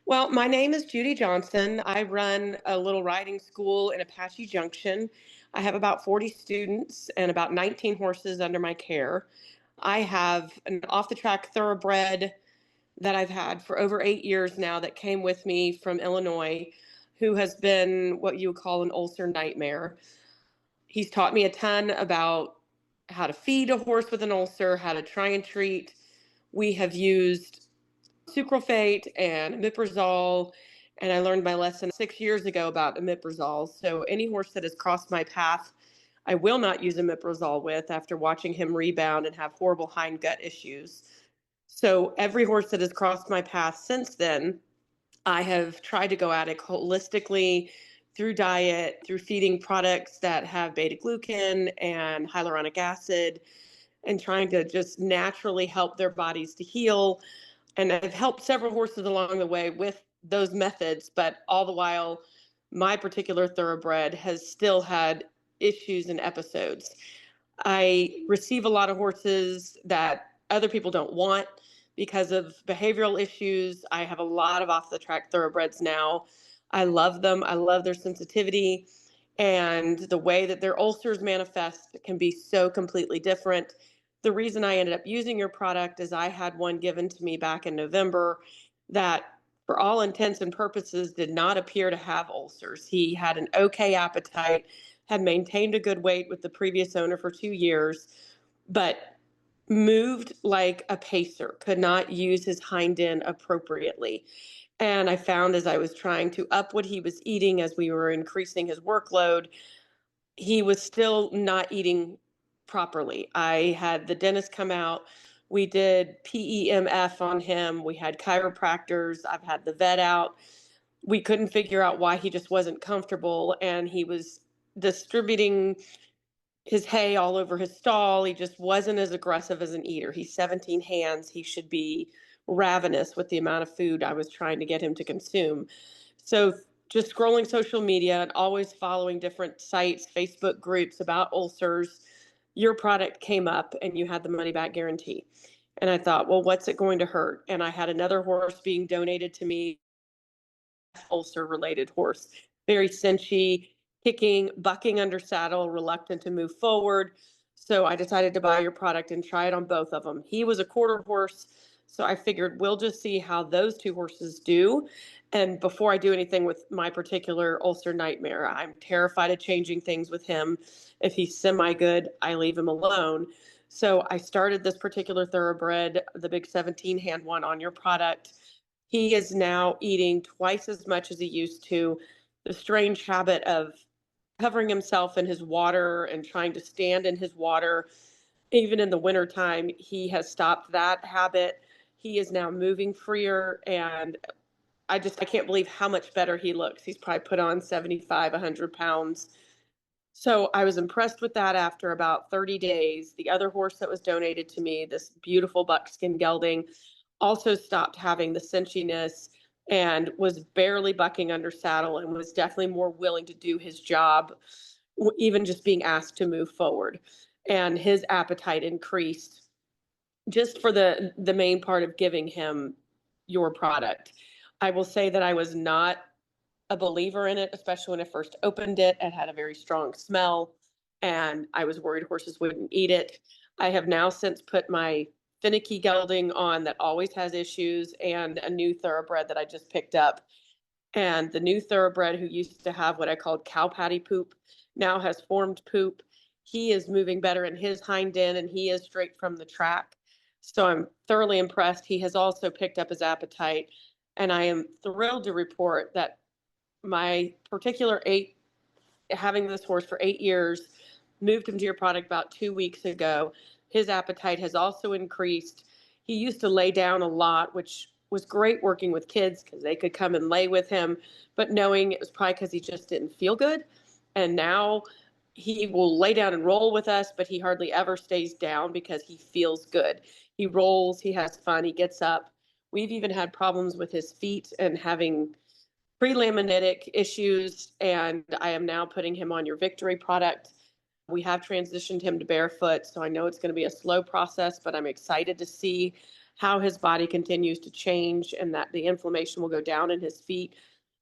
Well, my name is Judy Johnson. I run a little riding school in Apache Junction. I have about 40 students and about 19 horses under my care. I have an off the track thoroughbred that I've had for over 8 years now that came with me from Illinois, who has been what you would call an ulcer nightmare. He's taught me a ton about how to feed a horse with an ulcer, how to try and treat. We have used sucralfate and omeprazole, and I learned my lesson 6 years ago about omeprazole. So any horse that has crossed my path, I will not use omeprazole with after watching him rebound and have horrible hind gut issues. So every horse that has crossed my path since then, I have tried to go at it holistically through diet, through feeding products that have beta glucan and hyaluronic acid, and trying to just naturally help their bodies to heal. And I've helped several horses along the way with those methods, but all the while, my particular thoroughbred has still had issues and episodes. I receive a lot of horses that other people don't want because of behavioral issues. I have a lot of off the track thoroughbreds now. I love them. I love their sensitivity, and the way that their ulcers manifest can be so completely different. The reason I ended up using your product is I had one given to me back in November that, for all intents and purposes, did not appear to have ulcers. He had an okay appetite, had maintained a good weight with the previous owner for 2 years, but moved like a pacer, could not use his hind end appropriately. And I found as I was trying to up what he was eating as we were increasing his workload, he was still not eating properly. I had the dentist come out. We did PEMF on him. We had chiropractors. I've had the vet out. We couldn't figure out why he just wasn't comfortable, and he was distributing his hay all over his stall. He just wasn't as aggressive as an eater. He's 17 hands. He should be ravenous with the amount of food I was trying to get him to consume. So just scrolling social media and always following different sites, Facebook groups about ulcers, your product came up and you had the money back guarantee. And I thought, well, what's it going to hurt? And I had another horse being donated to me, ulcer related horse, very cinchy, kicking, bucking under saddle, reluctant to move forward. So I decided to buy your product and try it on both of them. He was a quarter horse, so I figured we'll just see how those two horses do. And before I do anything with my particular ulcer nightmare, I'm terrified of changing things with him. If he's semi good, I leave him alone. So I started this particular thoroughbred, the big 17 hand one, on your product. He is now eating twice as much as he used to. The strange habit of covering himself in his water and trying to stand in his water, even in the wintertime, he has stopped that habit. He is now moving freer, and I can't believe how much better he looks. He's probably put on 75, 100 pounds. So I was impressed with that after about 30 days. The other horse that was donated to me, this beautiful buckskin gelding, also stopped having the cinchiness and was barely bucking under saddle and was definitely more willing to do his job, even just being asked to move forward. And his appetite increased just for the main part of giving him your product. I will say that I was not a believer in it, especially when I first opened it. It had a very strong smell, and I was worried horses wouldn't eat it. I have now since put my finicky gelding on that always has issues, and a new thoroughbred that I just picked up. And the new thoroughbred, who used to have what I called cow patty poop, now has formed poop. He is moving better in his hind end, and he is straight from the track. So I'm thoroughly impressed. He has also picked up his appetite, and I am thrilled to report that my particular having this horse for 8 years, moved him to your product about 2 weeks ago. His appetite has also increased. He used to lay down a lot, which was great working with kids because they could come and lay with him, but knowing it was probably because he just didn't feel good. And now he will lay down and roll with us, but he hardly ever stays down because he feels good. He rolls, he has fun, he gets up. We've even had problems with his feet and having pre-laminitic issues, and I am now putting him on your Victory product. We have transitioned him to barefoot, so I know it's going to be a slow process, but I'm excited to see how his body continues to change and that the inflammation will go down in his feet.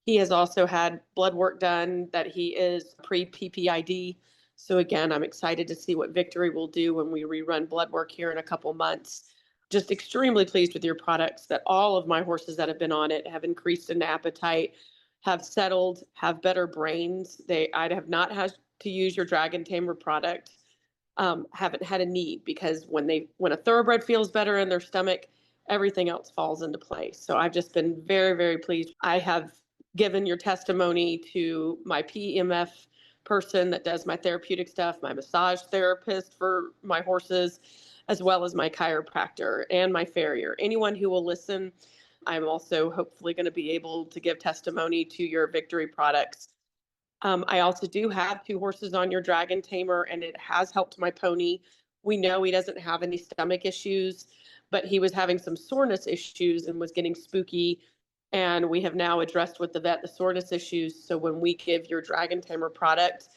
He has also had blood work done that he is pre-PPID. So again, I'm excited to see what Victory will do when we rerun blood work here in a couple months. Just extremely pleased with your products, that all of my horses that have been on it have increased in appetite, have settled, have better brains. I have not had to use your Dragon Tamer product. Haven't had a need, because when a thoroughbred feels better in their stomach, everything else falls into place. So I've just been very, very pleased. I have given your testimony to my PEMF person that does my therapeutic stuff, my massage therapist for my horses, as well as my chiropractor and my farrier. Anyone who will listen, I'm also hopefully going to be able to give testimony to your Victory products. I also do have 2 horses on your Dragon Tamer, and it has helped my pony. We know he doesn't have any stomach issues, but he was having some soreness issues and was getting spooky. And we have now addressed with the vet the soreness issues. So when we give your Dragon Tamer product,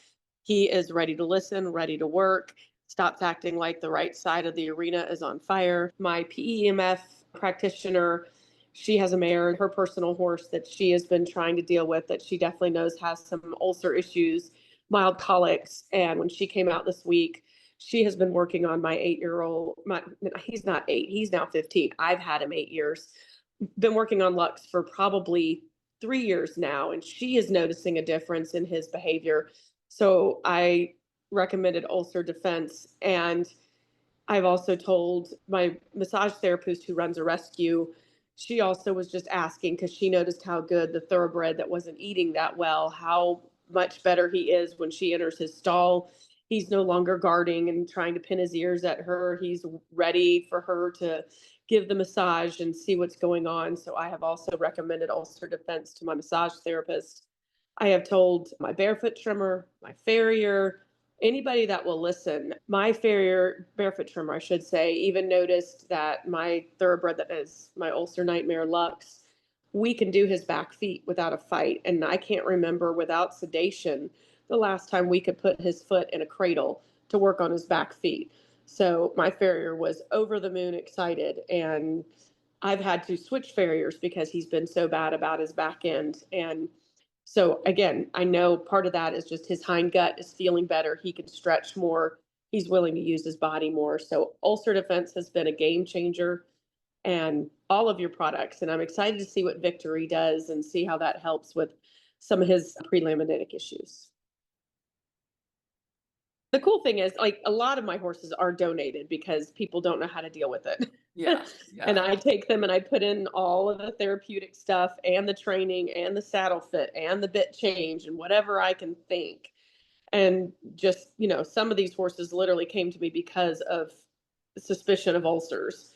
he is ready to listen, ready to work, stops acting like the right side of the arena is on fire. My PEMF practitioner, she has a mare, her personal horse that she has been trying to deal with, that she definitely knows has some ulcer issues, mild colics. And when she came out this week, she has been working on my 8-year-old. He's not 8, he's now 15. I've had him 8 years. Been working on Lux for probably 3 years now, and she is noticing a difference in his behavior. So I recommended Ulcer Defense. And I've also told my massage therapist who runs a rescue, she also was just asking, because she noticed how good the thoroughbred that wasn't eating that well, how much better he is when she enters his stall. He's no longer guarding and trying to pin his ears at her. He's ready for her to give the massage and see what's going on. So I have also recommended Ulcer Defense to my massage therapist. I have told my barefoot trimmer, my farrier, anybody that will listen. My farrier, barefoot trimmer, I should say, even noticed that my thoroughbred that is my ulcer nightmare, Lux, we can do his back feet without a fight. And I can't remember without sedation the last time we could put his foot in a cradle to work on his back feet. So my farrier was over the moon excited. And I've had to switch farriers because he's been so bad about his back end. And so again, I know part of that is just his hind gut is feeling better. He can stretch more. He's willing to use his body more. So Ulcer Defense has been a game changer, and all of your products. And I'm excited to see what Victory does and see how that helps with some of his prelaminitic issues. The cool thing is, like, a lot of my horses are donated because people don't know how to deal with it. Yeah. And I take them and I put in all of the therapeutic stuff and the training and the saddle fit and the bit change and whatever I can think. And just, some of these horses literally came to me because of suspicion of ulcers.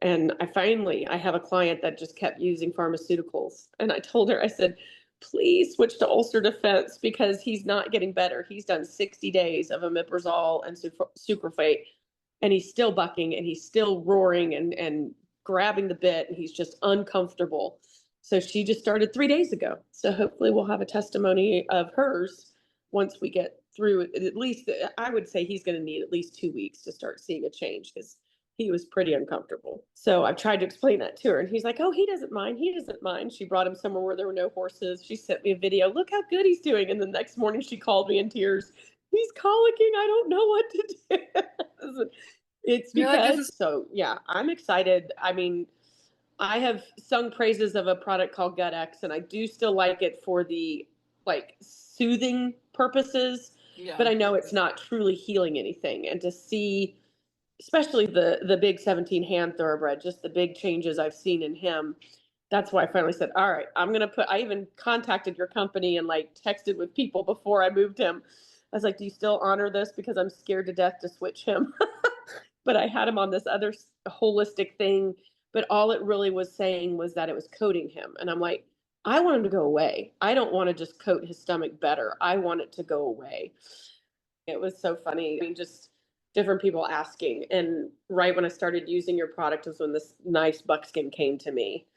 And I have a client that just kept using pharmaceuticals. And I told her, I said, please switch to Ulcer Defense, because he's not getting better. He's done 60 days of omeprazole and sucralfate, and he's still bucking and he's still roaring and grabbing the bit, and he's just uncomfortable. So she just started 3 days ago. So hopefully we'll have a testimony of hers once we get through. At least I would say he's going to need at least 2 weeks to start seeing a change, because he was pretty uncomfortable. So I've tried to explain that to her, and he's like, oh, he doesn't mind. He doesn't mind. She brought him somewhere where there were no horses. She sent me a video. Look how good he's doing. And the next morning she called me in tears. He's colicking. I don't know what to do. It's because, so yeah, I'm excited. I mean, I have sung praises of a product called Gut X, and I do still like it for the soothing purposes, but I know it's not truly healing anything. And to see, especially the big 17 hand thoroughbred, just the big changes I've seen in him. That's why I finally said, all right, I even contacted your company and texted with people before I moved him. I was like, do you still honor this? Because I'm scared to death to switch him. But I had him on this other holistic thing, but all it really was saying was that it was coating him. And I'm like, I want him to go away. I don't want to just coat his stomach better. I want it to go away. It was so funny. I mean, just different people asking. And right when I started using your product was when this nice buckskin came to me.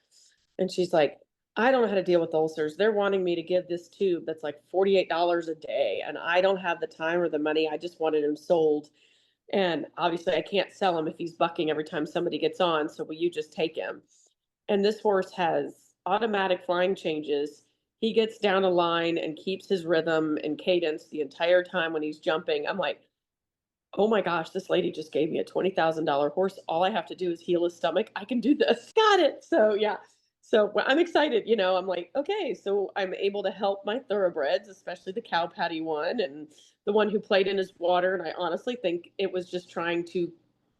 And she's like, I don't know how to deal with ulcers. They're wanting me to give this tube that's like $48 a day. And I don't have the time or the money. I just wanted him sold. And obviously, I can't sell him if he's bucking every time somebody gets on. So will you just take him? And this horse has automatic flying changes. He gets down a line and keeps his rhythm and cadence the entire time when he's jumping. I'm like, oh my gosh, this lady just gave me a $20,000 horse. All I have to do is heal his stomach. I can do this. Got it. So, yeah. So I'm excited. I'm like, okay, so I'm able to help my thoroughbreds, especially the cow patty one and the one who played in his water. And I honestly think it was just trying to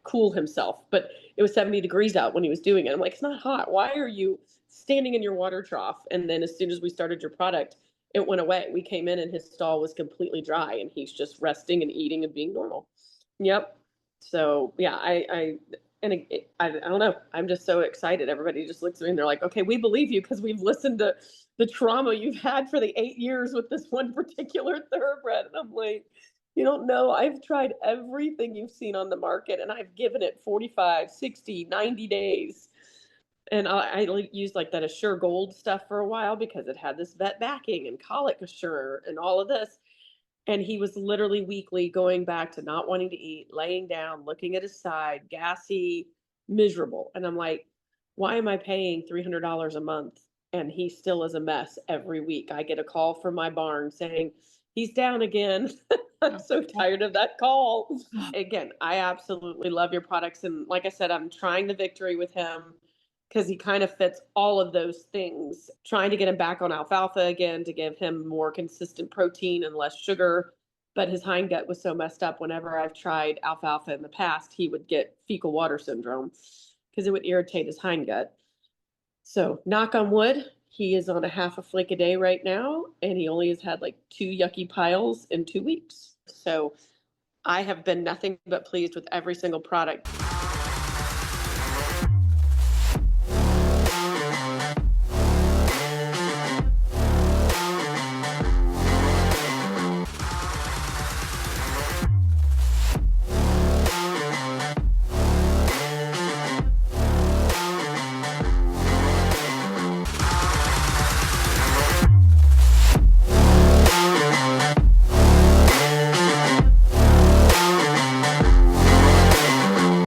cool himself, but it was 70 degrees out when he was doing it. I'm like, it's not hot. Why are you standing in your water trough? And then as soon as we started your product, it went away. We came in and his stall was completely dry and he's just resting and eating and being normal. Yep. So yeah, I don't know. I'm just so excited. Everybody just looks at me and they're like, okay, we believe you because we've listened to the trauma you've had for the 8 years with this one particular thoroughbred. And I'm like, you don't know. I've tried everything you've seen on the market and I've given it 45, 60, 90 days. And I used like that Assure Gold stuff for a while because it had this vet backing and colic Assure and all of this. And he was literally weekly going back to not wanting to eat, laying down, looking at his side, gassy, miserable. And I'm like, why am I paying $300 a month? And he still is a mess every week. I get a call from my barn saying, he's down again. I'm so tired of that call. Again, I absolutely love your products. And like I said, I'm trying the victory with him because he kind of fits all of those things. Trying to get him back on alfalfa again to give him more consistent protein and less sugar. But his hindgut was so messed up. Whenever I've tried alfalfa in the past, he would get fecal water syndrome because it would irritate his hindgut. So, knock on wood, he is on a half a flake a day right now, and he only has had like 2 yucky piles in 2 weeks. So, I have been nothing but pleased with every single product.